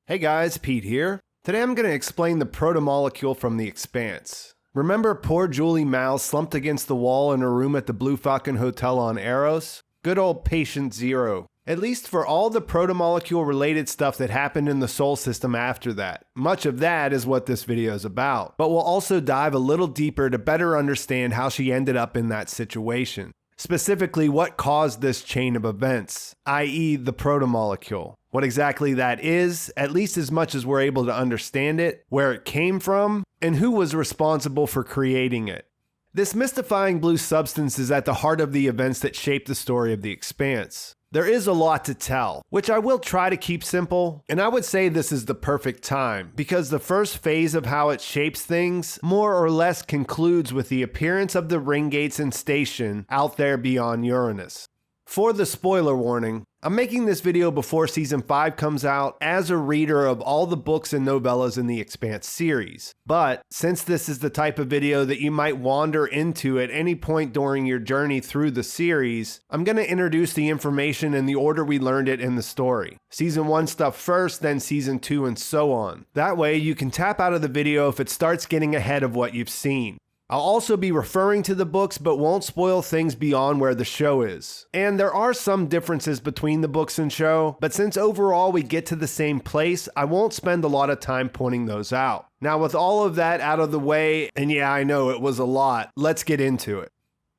Hey guys, Pete here. Today I'm going to explain the protomolecule from the Expanse. Remember poor Julie Mao slumped against the wall in her room at the Blue Falcon Hotel on Eros? Good old patient zero. At least for all the protomolecule related stuff that happened in the Sol system after that. Much of that is what this video is about. But we'll also dive a little deeper to better understand how she ended up in that situation. Specifically, what caused this chain of events, i.e. the protomolecule. What exactly that is, at least as much as we're able to understand it, where it came from, and who was responsible for creating it. This mystifying blue substance is at the heart of the events that shape the story of the Expanse. There is a lot to tell, which I will try to keep simple, and I would say this is the perfect time, because the first phase of how it shapes things more or less concludes with the appearance of the ring gates and station out there beyond Uranus. For the spoiler warning, I'm making this video before Season 5 comes out as a reader of all the books and novellas in the Expanse series. But since this is the type of video that you might wander into at any point during your journey through the series, I'm going to introduce the information in the order we learned it in the story. Season 1 stuff first, then Season 2, and so on. That way you can tap out of the video if it starts getting ahead of what you've seen. I'll also be referring to the books but won't spoil things beyond where the show is. And there are some differences between the books and show, but since overall we get to the same place, I won't spend a lot of time pointing those out. Now with all of that out of the way, and yeah, I know it was a lot, let's get into it.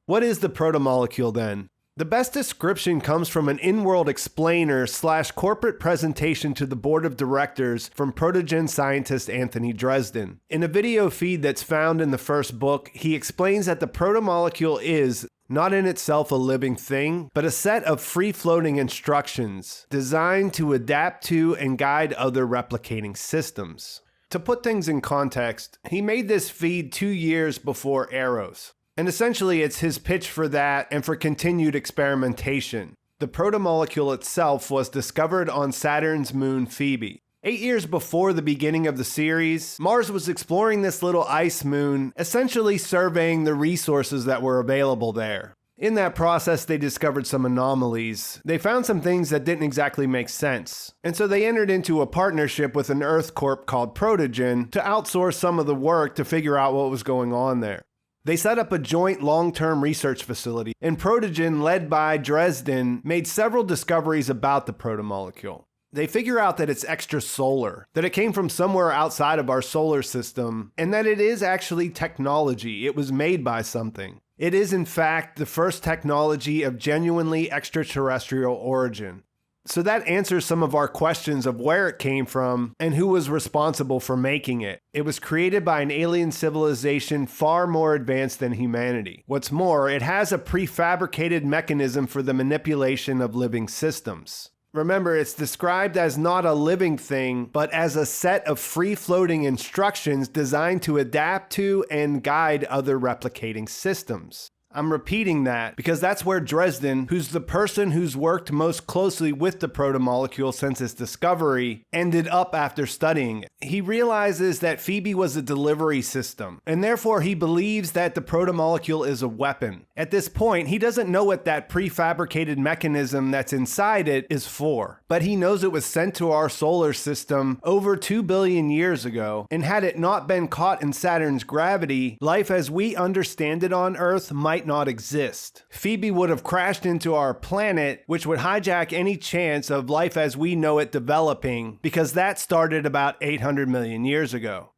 What is the protomolecule then? The best description comes from an in-world explainer / corporate presentation to the board of directors from Protegen scientist Anthony Dresden. In a video feed that's found in the first book, he explains that the protomolecule is not in itself a living thing, but a set of free-floating instructions designed to adapt to and guide other replicating systems. To put things in context, he made this feed 2 years before Eros. And essentially it's his pitch for that and for continued experimentation. The protomolecule itself was discovered on Saturn's moon Phoebe. 8 years before the beginning of the series, Mars was exploring this little ice moon, essentially surveying the resources that were available there. In that process, they discovered some anomalies. They found some things that didn't exactly make sense. And so they entered into a partnership with an Earth Corp called Protegen to outsource some of the work to figure out what was going on there. They set up a joint long-term research facility, and Protegen, led by Dresden, made several discoveries about the protomolecule. They figure out that it's extrasolar, that it came from somewhere outside of our solar system, and that it is actually technology. It was made by something. It is, in fact, the first technology of genuinely extraterrestrial origin. So that answers some of our questions of where it came from and who was responsible for making it. It was created by an alien civilization far more advanced than humanity. What's more, it has a prefabricated mechanism for the manipulation of living systems. Remember, it's described as not a living thing, but as a set of free-floating instructions designed to adapt to and guide other replicating systems. I'm repeating that because that's where Dresden, who's the person who's worked most closely with the protomolecule since its discovery, ended up after studying it. He realizes that Phoebe was a delivery system, and therefore he believes that the protomolecule is a weapon. At this point, he doesn't know what that prefabricated mechanism that's inside it is for, but he knows it was sent to our solar system over 2 billion years ago, and had it not been caught in Saturn's gravity, life as we understand it on Earth might not exist. Phoebe would have crashed into our planet, which would hijack any chance of life as we know it developing, because that started about 800 million years ago.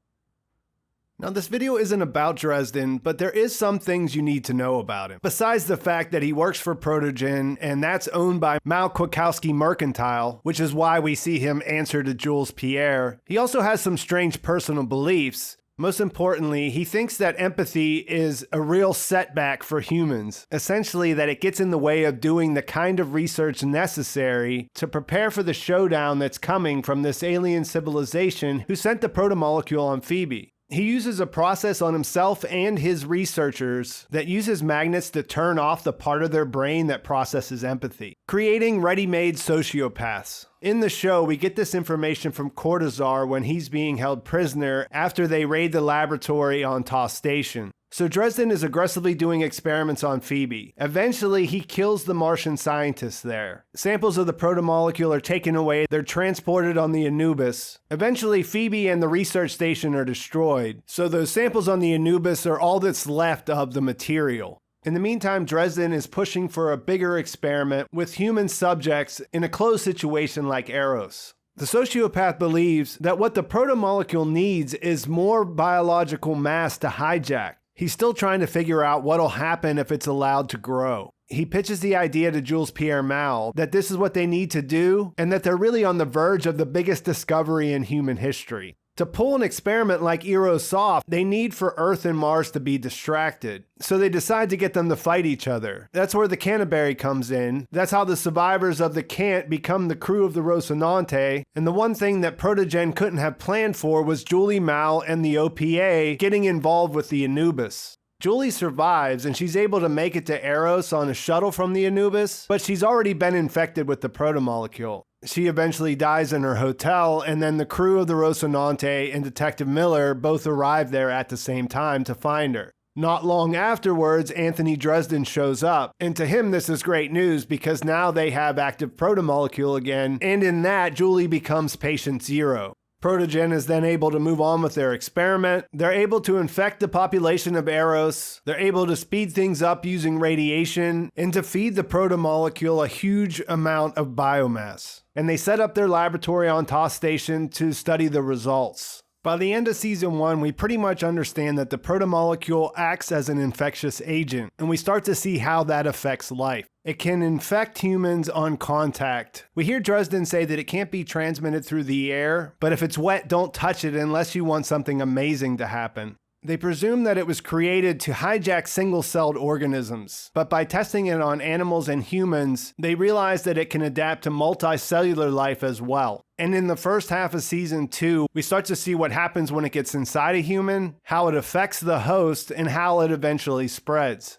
Now this video isn't about Dresden, but there is some things you need to know about him. Besides the fact that he works for Protegen, and that's owned by Mao Kwiatkowski Mercantile, which is why we see him answer to Jules Pierre, he also has some strange personal beliefs. Most importantly, he thinks that empathy is a real setback for humans, essentially that it gets in the way of doing the kind of research necessary to prepare for the showdown that's coming from this alien civilization who sent the protomolecule on Phoebe. He uses a process on himself and his researchers that uses magnets to turn off the part of their brain that processes empathy, creating ready-made sociopaths. In the show, we get this information from Cortazar when he's being held prisoner after they raid the laboratory on Ta Station. So Dresden is aggressively doing experiments on Phoebe. Eventually, he kills the Martian scientists there. Samples of the protomolecule are taken away. They're transported on the Anubis. Eventually, Phoebe and the research station are destroyed. So those samples on the Anubis are all that's left of the material. In the meantime, Dresden is pushing for a bigger experiment with human subjects in a closed situation like Eros. The sociopath believes that what the protomolecule needs is more biological mass to hijack. He's still trying to figure out what'll happen if it's allowed to grow. He pitches the idea to Jules Mao that this is what they need to do and that they're really on the verge of the biggest discovery in human history. To pull an experiment like Eros off, they need for Earth and Mars to be distracted. So they decide to get them to fight each other. That's where the Canterbury comes in. That's how the survivors of the Cant become the crew of the Rocinante. And the one thing that Protegen couldn't have planned for was Julie Mao and the OPA getting involved with the Anubis. Julie survives and she's able to make it to Eros on a shuttle from the Anubis, but she's already been infected with the protomolecule. She eventually dies in her hotel, and then the crew of the Rocinante and Detective Miller both arrive there at the same time to find her. Not long afterwards, Anthony Dresden shows up, and to him this is great news because now they have active protomolecule again, and in that, Julie becomes patient zero. Protegen is then able to move on with their experiment. They're able to infect the population of Eros. They're able to speed things up using radiation and to feed the protomolecule a huge amount of biomass. And they set up their laboratory on TOS Station to study the results. By the end of season 1, we pretty much understand that the protomolecule acts as an infectious agent, and we start to see how that affects life. It can infect humans on contact. We hear Dresden say that it can't be transmitted through the air, but if it's wet, don't touch it unless you want something amazing to happen. They presume that it was created to hijack single-celled organisms, but by testing it on animals and humans, they realized that it can adapt to multicellular life as well. And in the first half of season 2, we start to see what happens when it gets inside a human, how it affects the host, and how it eventually spreads.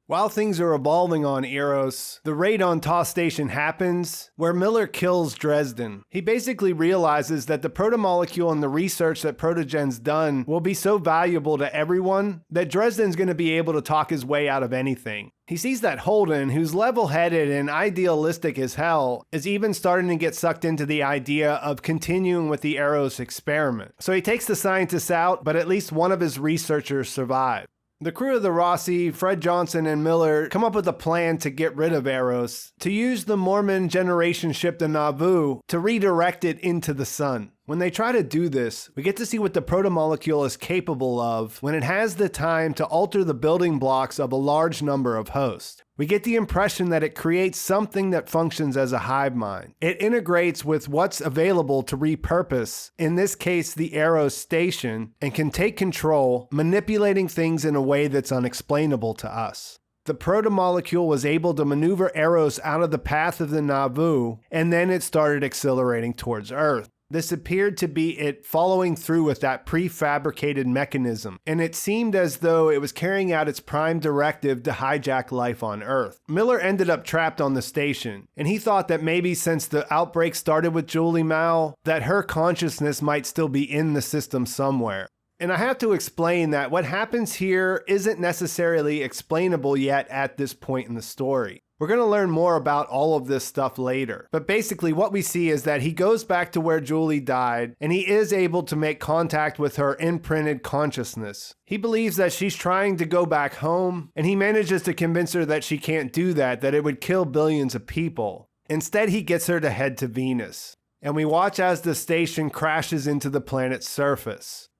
While things are evolving on Eros, the raid on TOS Station happens, where Miller kills Dresden. He basically realizes that the protomolecule and the research that Protogen's done will be so valuable to everyone that Dresden's going to be able to talk his way out of anything. He sees that Holden, who's level-headed and idealistic as hell, is even starting to get sucked into the idea of continuing with the Eros experiment. So he takes the scientists out, but at least one of his researchers survived. The crew of the Rossi, Fred Johnson, and Miller come up with a plan to get rid of Eros, to use the Mormon generation ship the Nauvoo to redirect it into the sun. When they try to do this, we get to see what the protomolecule is capable of when it has the time to alter the building blocks of a large number of hosts. We get the impression that it creates something that functions as a hive mind. It integrates with what's available to repurpose, in this case the Eros station, and can take control, manipulating things in a way that's unexplainable to us. The protomolecule was able to maneuver Eros out of the path of the Nauvoo, and then it started accelerating towards Earth. This appeared to be it following through with that prefabricated mechanism, and it seemed as though it was carrying out its prime directive to hijack life on Earth. Miller ended up trapped on the station, and he thought that maybe since the outbreak started with Julie Mao, that her consciousness might still be in the system somewhere. And I have to explain that what happens here isn't necessarily explainable yet at this point in the story. We're going to learn more about all of this stuff later. But basically what we see is that he goes back to where Julie died, and he is able to make contact with her imprinted consciousness. He believes that she's trying to go back home, and he manages to convince her that she can't do that it would kill billions of people. Instead, he gets her to head to Venus. And we watch as the station crashes into the planet's surface.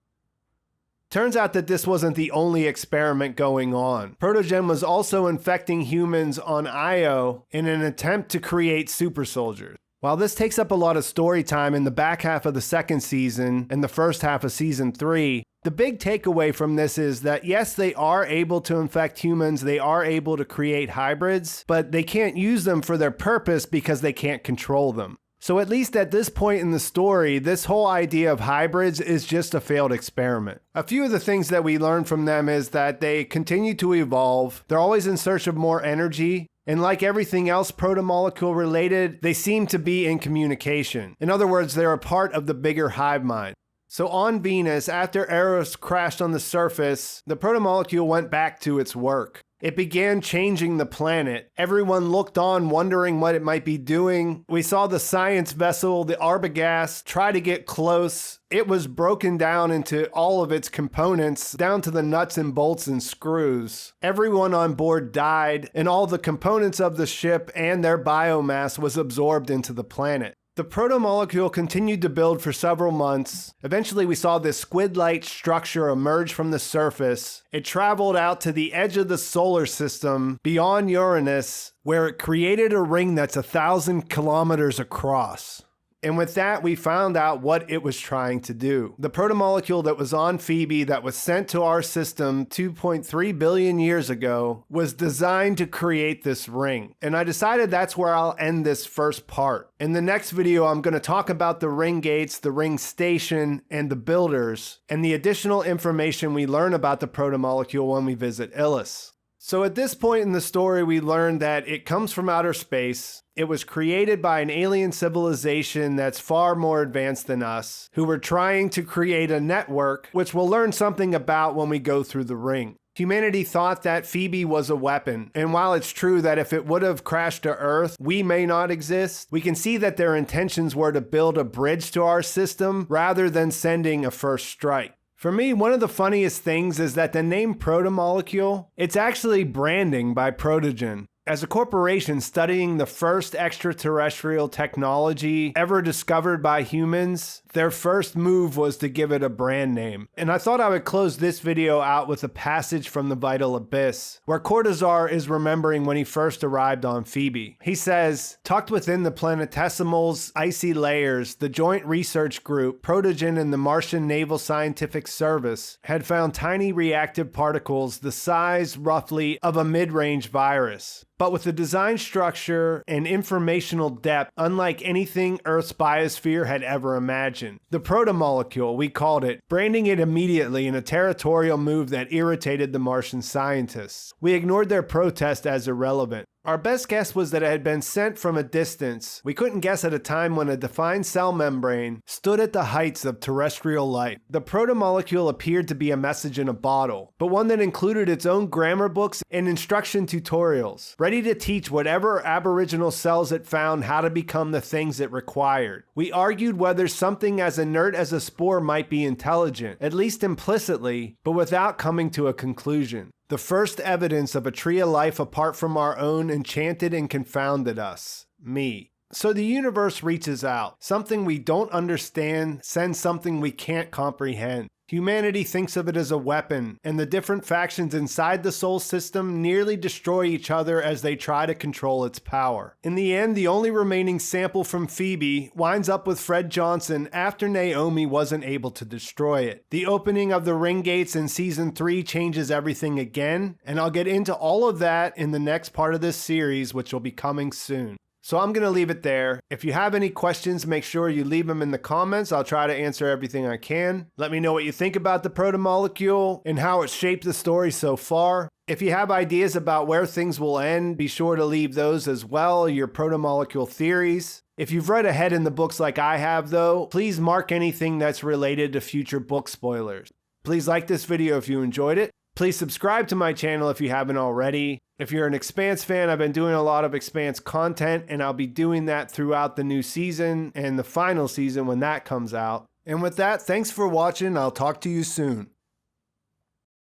Turns out that this wasn't the only experiment going on. Protegen was also infecting humans on Io in an attempt to create super soldiers. While this takes up a lot of story time in the back half of the second season and the first half of season 3, the big takeaway from this is that yes, they are able to infect humans, they are able to create hybrids, but they can't use them for their purpose because they can't control them. So at least at this point in the story, this whole idea of hybrids is just a failed experiment. A few of the things that we learn from them is that they continue to evolve, they're always in search of more energy, and like everything else protomolecule related, they seem to be in communication. In other words, they're a part of the bigger hive mind. So on Venus, after Eros crashed on the surface, the protomolecule went back to its work. It began changing the planet. Everyone looked on, wondering what it might be doing. We saw the science vessel, the Arbogast, try to get close. It was broken down into all of its components, down to the nuts and bolts and screws. Everyone on board died, and all the components of the ship and their biomass was absorbed into the planet. The protomolecule continued to build for several months. Eventually, we saw this squid-like structure emerge from the surface. It traveled out to the edge of the solar system, beyond Uranus, where it created a ring that's 1,000 kilometers across. And with that, we found out what it was trying to do. The protomolecule that was on Phoebe that was sent to our system 2.3 billion years ago was designed to create this ring. And I decided that's where I'll end this first part. In the next video, I'm going to talk about the ring gates, the ring station, and the builders, and the additional information we learn about the protomolecule when we visit Ilus. So at this point in the story, we learned that it comes from outer space. It was created by an alien civilization that's far more advanced than us, who were trying to create a network, which we'll learn something about when we go through the ring. Humanity thought that Phoebe was a weapon, and while it's true that if it would have crashed to Earth, we may not exist, we can see that their intentions were to build a bridge to our system rather than sending a first strike. For me, one of the funniest things is that the name Protomolecule, it's actually branding by Protegen. As a corporation studying the first extraterrestrial technology ever discovered by humans, their first move was to give it a brand name. And I thought I would close this video out with a passage from the Vital Abyss, where Cortazar is remembering when he first arrived on Phoebe. He says, "Tucked within the planetesimal's icy layers, the Joint Research Group, Protegen and the Martian Naval Scientific Service had found tiny reactive particles the size, roughly, of a mid-range virus, but with a design structure and informational depth unlike anything Earth's biosphere had ever imagined. The protomolecule, we called it, branding it immediately in a territorial move that irritated the Martian scientists. We ignored their protest as irrelevant. Our best guess was that it had been sent from a distance. We couldn't guess at a time when a defined cell membrane stood at the heights of terrestrial life. The protomolecule appeared to be a message in a bottle, but one that included its own grammar books and instruction tutorials, ready to teach whatever aboriginal cells it found how to become the things it required. We argued whether something as inert as a spore might be intelligent, at least implicitly, but without coming to a conclusion. The first evidence of a tree of life apart from our own enchanted and confounded us. Me. So the universe reaches out. Something we don't understand sends something we can't comprehend. Humanity thinks of it as a weapon, and the different factions inside the Sol system nearly destroy each other as they try to control its power. In the end, the only remaining sample from Phoebe winds up with Fred Johnson after Naomi wasn't able to destroy it. The opening of the ring gates in Season 3 changes everything again, and I'll get into all of that in the next part of this series, which will be coming soon. So I'm going to leave it there. If you have any questions, make sure you leave them in the comments. I'll try to answer everything I can. Let me know what you think about the protomolecule and how it shaped the story so far. If you have ideas about where things will end, be sure to leave those as well, your protomolecule theories. If you've read ahead in the books like I have though, please mark anything that's related to future book spoilers. Please like this video if you enjoyed it. Please subscribe to my channel if you haven't already. If you're an Expanse fan, I've been doing a lot of Expanse content, and I'll be doing that throughout the new season and the final season when that comes out. And with that, thanks for watching. I'll talk to you soon.